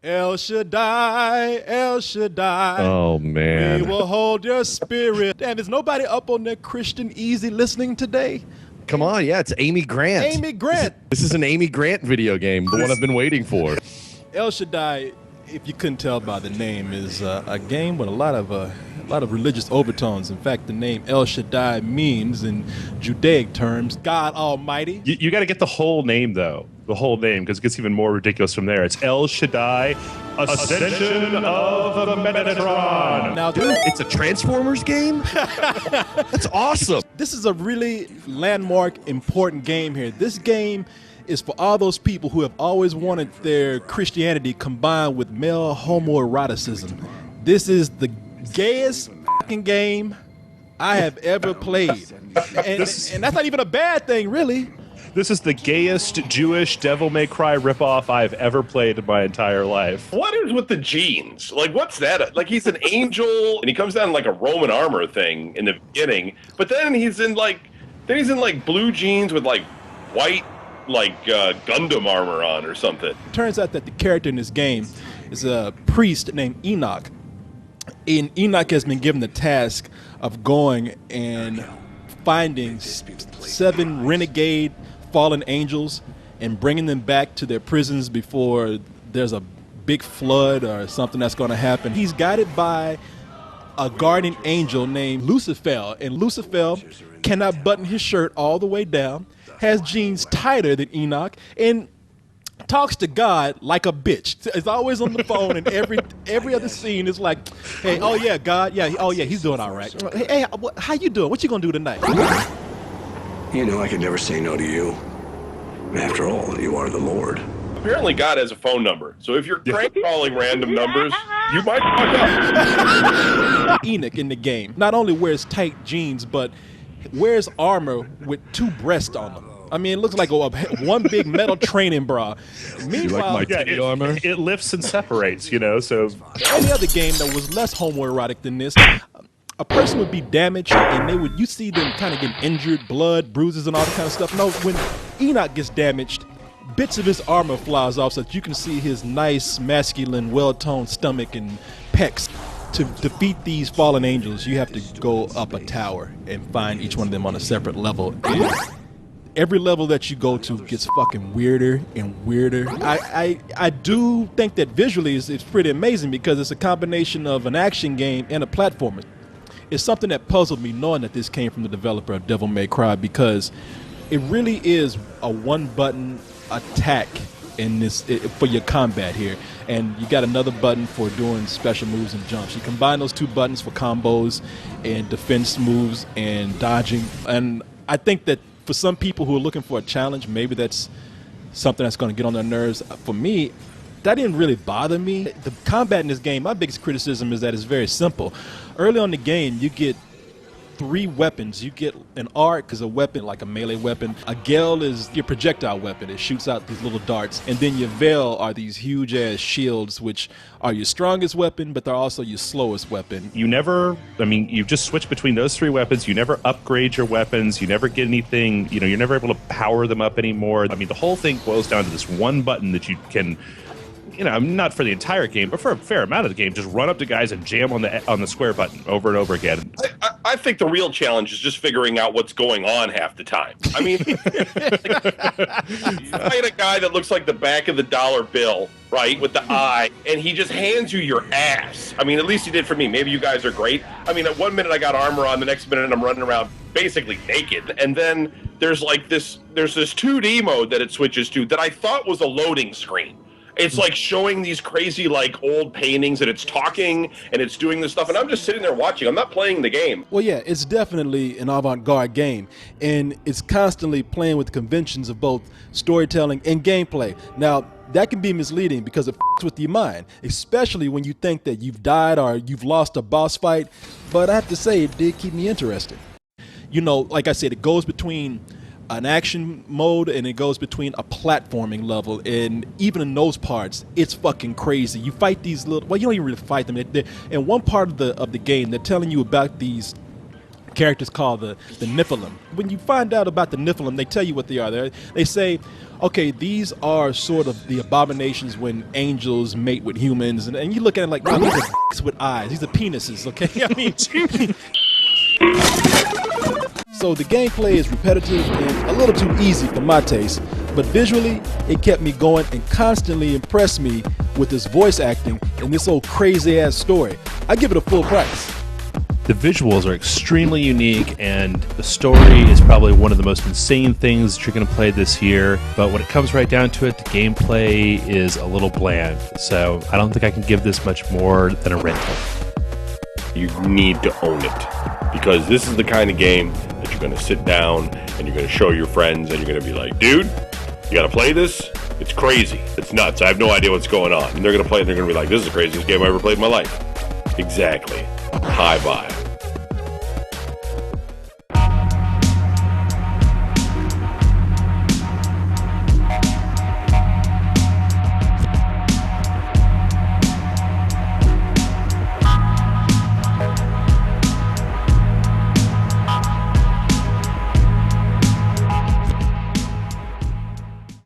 El Shaddai, El Shaddai. Oh, We man. will hold your spirit. Damn, is nobody up on their Christian Easy listening today? Come on. Yeah, it's Amy Grant. Amy Grant. This is an Amy Grant video game, the one I've been waiting for. El Shaddai, if you couldn't tell by the name, is a game with a lot of religious overtones. In fact, the name El Shaddai means, in Judaic terms, God Almighty. You got to get the whole name, though. The whole name, because it gets even more ridiculous from there. It's El Shaddai, Ascension of the Metatron. Now, It's a Transformers game? That's awesome. this is a really landmark, important game here. This game is for all those people who have always wanted their Christianity combined with male homoeroticism. This is the gayest fucking game I have ever played. And that's not even a bad thing, really. This is the gayest Jewish Devil May Cry ripoff I've ever played in my entire life. What is with the jeans? Like, what's that? Like, he's an angel, and he comes down in like a Roman armor thing in the beginning, but then he's in like blue jeans with like white Gundam armor on or something. It turns out that the character in this game is a priest named Enoch. And Enoch has been given the task of going and finding 7 renegade fallen angels and bringing them back to their prisons before there's a big flood or something that's going to happen. He's guided by a guardian angel named Lucifer, and Lucifer cannot button his shirt all the way down, has jeans tighter than Enoch, and talks to God like a bitch. Is always on the phone, and every other scene is like, hey, oh yeah, God, yeah, oh yeah, he's doing all right. Hey, how you doing? What you gonna do tonight? You know I could never say no to you. After all, you are the Lord. Apparently, God has a phone number, so if you're crank calling random numbers, you might fuck up. Enoch in the game not only wears tight jeans, but wears armor with 2 breasts on them. I mean, it looks like one big metal training bra. Meanwhile, my titty armor? It lifts and separates, you know, so... any other game that was less homoerotic than this, a person would be damaged and you see them kind of get injured, blood, bruises, and all that kind of stuff. No, when Enoch gets damaged, bits of his armor flies off so that you can see his nice, masculine, well-toned stomach and pecs. To defeat these fallen angels, you have to go up a tower and find each one of them on a separate level. And every level that you go to gets fucking weirder and weirder. I do think that visually it's pretty amazing because it's a combination of an action game and a platformer. It's something that puzzled me knowing that this came from the developer of Devil May Cry, because it really is a one-button attack in this for your combat here, and you got another button for doing special moves and jumps. You combine those 2 buttons for combos and defense moves and dodging, and I think that for some people who are looking for a challenge, maybe that's something that's going to get on their nerves. For me, that didn't really bother me. The combat in this game, my biggest criticism is that it's very simple. Early on in the game, you get 3 weapons. You get an arc is a weapon, like a melee weapon. A gale is your projectile weapon. It shoots out these little darts. And then your veil are these huge ass shields, which are your strongest weapon, but they're also your slowest weapon. You just switch between those 3 weapons. You never upgrade your weapons. You never get anything, you're never able to power them up anymore. I mean, the whole thing boils down to this one button that you can, not for the entire game, but for a fair amount of the game, just run up to guys and jam on the square button over and over again. I think the real challenge is just figuring out what's going on half the time. I mean, you fight a guy that looks like the back of the dollar bill, right, with the eye, and he just hands you your ass. I mean, at least he did for me. Maybe you guys are great. I mean, at one minute I got armor on, the next minute I'm running around basically naked, and then there's this 2D mode that it switches to that I thought was a loading screen. It's like showing these crazy old paintings, and it's talking and it's doing this stuff, and I'm just sitting there watching. I'm not playing the game. Well, yeah, it's definitely an avant-garde game, and it's constantly playing with the conventions of both storytelling and gameplay. Now, that can be misleading because it f***s with your mind, especially when you think that you've died or you've lost a boss fight, but I have to say it did keep me interested. Like I said, it goes between an action mode and it goes between a platforming level, and even in those parts it's fucking crazy. You fight these you don't even really fight them. In one part of the game, they're telling you about these characters called the Nephilim. When you find out about the Nephilim, they tell you what they are. They say, okay, these are sort of the abominations when angels mate with humans, and you look at it like, no, these are dicks with eyes. These are penises, okay? I mean, so the gameplay is repetitive and a little too easy for my taste, but visually, it kept me going and constantly impressed me with this voice acting and this old crazy-ass story. I give it a full price. The visuals are extremely unique, and the story is probably one of the most insane things that you're going to play this year. But when it comes right down to it, the gameplay is a little bland. So I don't think I can give this much more than a rental. You need to own it, because this is the kind of game that you're going to sit down and you're going to show your friends and you're going to be like, dude, you got to play this? It's crazy. It's nuts. I have no idea what's going on. And they're going to play it and they're going to be like, this is the craziest game I ever played in my life. Exactly. High vibe.